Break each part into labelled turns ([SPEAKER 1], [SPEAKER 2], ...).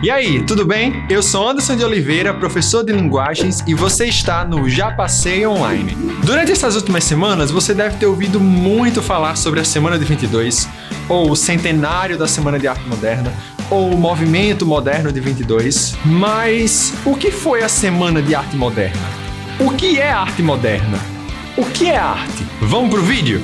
[SPEAKER 1] E aí, tudo bem? Eu sou Anderson de Oliveira, professor de linguagens, e você está no Já Passei Online. Durante essas últimas semanas, você deve ter ouvido muito falar sobre a Semana de 22, ou o centenário da Semana de Arte Moderna, ou o Movimento Moderno de 22. Mas o que foi a Semana de Arte Moderna? O que é arte moderna? O que é arte? Vamos pro vídeo?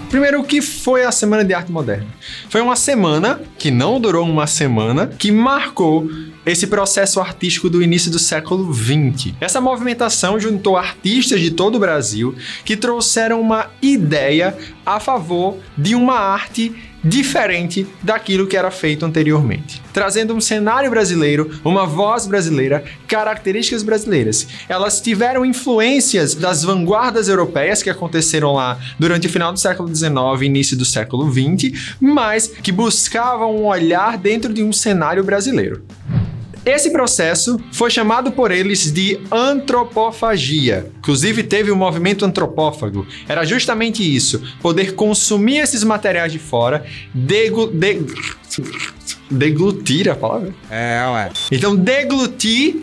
[SPEAKER 1] Primeiro, o que foi a Semana de Arte Moderna? Foi uma semana, que não durou uma semana, que marcou esse processo artístico do início do século XX. Essa movimentação juntou artistas de todo o Brasil que trouxeram uma ideia a favor de uma arte diferente daquilo que era feito anteriormente, trazendo um cenário brasileiro, uma voz brasileira, características brasileiras. Elas tiveram influências das vanguardas europeias que aconteceram lá durante o final do século XIX e início do século XX, mas que buscavam um olhar dentro de um cenário brasileiro. Esse processo foi chamado por eles de antropofagia. Inclusive teve o movimento antropófago. Era justamente isso, poder consumir esses materiais de fora, deglutir a palavra?
[SPEAKER 2] Ué.
[SPEAKER 1] Então, deglutir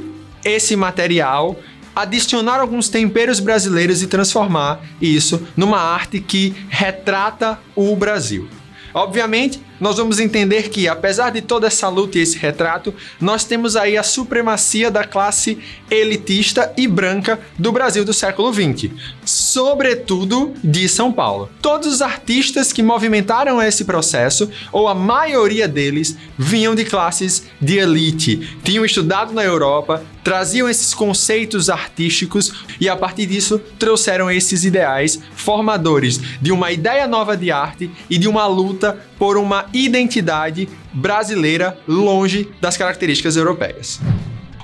[SPEAKER 1] esse material, adicionar alguns temperos brasileiros e transformar isso numa arte que retrata o Brasil. Obviamente, nós vamos entender que, apesar de toda essa luta e esse retrato, nós temos aí a supremacia da classe elitista e branca do Brasil do século XX, sobretudo de São Paulo. Todos os artistas que movimentaram esse processo, ou a maioria deles, vinham de classes de elite, tinham estudado na Europa, traziam esses conceitos artísticos e, a partir disso, trouxeram esses ideais formadores de uma ideia nova de arte e de uma luta por uma identidade brasileira longe das características europeias.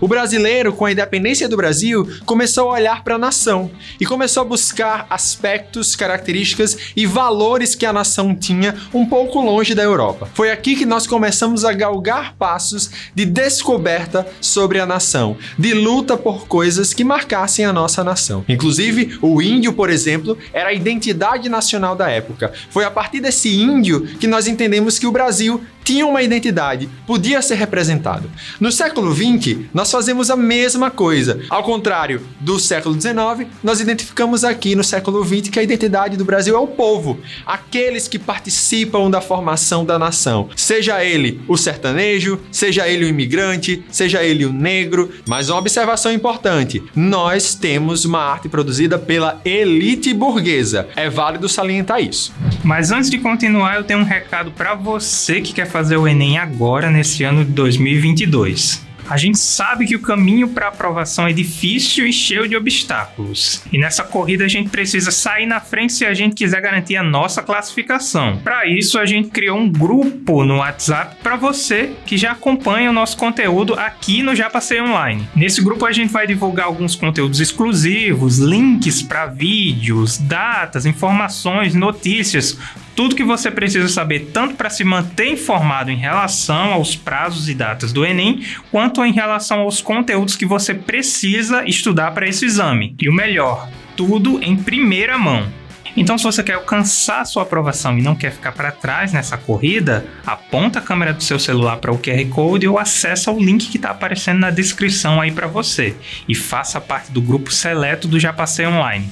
[SPEAKER 1] O brasileiro, com a independência do Brasil, começou a olhar para a nação e começou a buscar aspectos, características e valores que a nação tinha um pouco longe da Europa. Foi aqui que nós começamos a galgar passos de descoberta sobre a nação, de luta por coisas que marcassem a nossa nação. Inclusive, o índio, por exemplo, era a identidade nacional da época. Foi a partir desse índio que nós entendemos que o Brasil tinha uma identidade, podia ser representado. No século XX, nós fazemos a mesma coisa. Ao contrário do século XIX, nós identificamos aqui no século XX que a identidade do Brasil é o povo, aqueles que participam da formação da nação. Seja ele o sertanejo, seja ele o imigrante, seja ele o negro. Mas uma observação importante, nós temos uma arte produzida pela elite burguesa. É válido salientar isso.
[SPEAKER 3] Mas antes de continuar, eu tenho um recado para você que quer fazer o Enem agora, nesse ano de 2022. A gente sabe que o caminho para a aprovação é difícil e cheio de obstáculos. E nessa corrida a gente precisa sair na frente se a gente quiser garantir a nossa classificação. Para isso, a gente criou um grupo no WhatsApp para você que já acompanha o nosso conteúdo aqui no Já Passei Online. Nesse grupo a gente vai divulgar alguns conteúdos exclusivos, links para vídeos, datas, informações, notícias, tudo que você precisa saber tanto para se manter informado em relação aos prazos e datas do Enem, quanto em relação aos conteúdos que você precisa estudar para esse exame. E o melhor, tudo em primeira mão. Então, se você quer alcançar a sua aprovação e não quer ficar para trás nessa corrida, aponta a câmera do seu celular para o QR Code ou acessa o link que está aparecendo na descrição aí para você e faça parte do grupo seleto do Já Passei Online.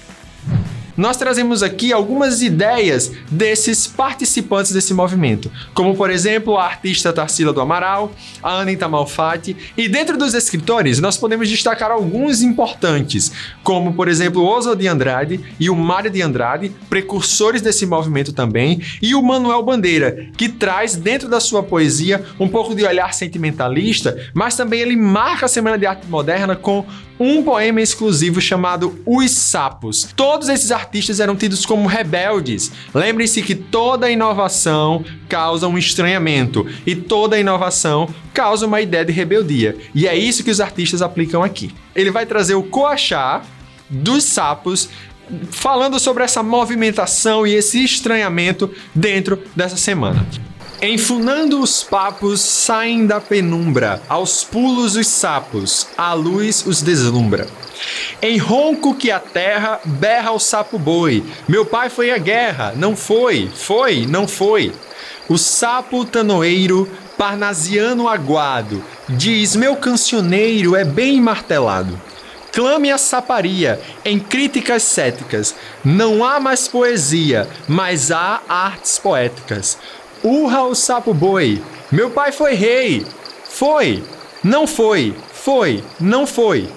[SPEAKER 1] Nós trazemos aqui algumas ideias desses participantes desse movimento, como, por exemplo, a artista Tarsila do Amaral, a Anitta Malfatti, e dentro dos escritores nós podemos destacar alguns importantes, como, por exemplo, o Oswald de Andrade e o Mário de Andrade, precursores desse movimento também, e o Manuel Bandeira, que traz dentro da sua poesia um pouco de olhar sentimentalista, mas também ele marca a Semana de Arte Moderna com um poema exclusivo chamado Os Sapos. Todos esses artistas eram tidos como rebeldes. Lembre-se que toda inovação causa um estranhamento e toda inovação causa uma ideia de rebeldia. E é isso que os artistas aplicam aqui. Ele vai trazer o coachá dos sapos, falando sobre essa movimentação e esse estranhamento dentro dessa semana. Enfunando os papos saem da penumbra, aos pulos os sapos, a luz os deslumbra. Em ronco que a terra berra o sapo boi. Meu pai foi à guerra, não foi, foi, não foi. O sapo tanoeiro, parnasiano aguado, diz meu cancioneiro é bem martelado. Clame a saparia em críticas céticas. Não há mais poesia, mas há artes poéticas. Urra o sapo boi. Meu pai foi rei. Foi, não foi, foi, não foi.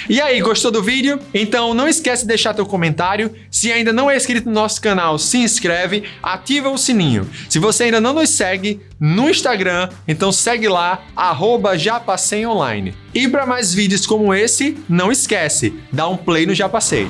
[SPEAKER 1] E aí, gostou do vídeo? Então não esquece de deixar teu comentário. Se ainda não é inscrito no nosso canal, se inscreve, ativa o sininho. Se você ainda não nos segue no Instagram, então segue lá, @japasseimonline. E para mais vídeos como esse, não esquece, dá um play no Já Passei.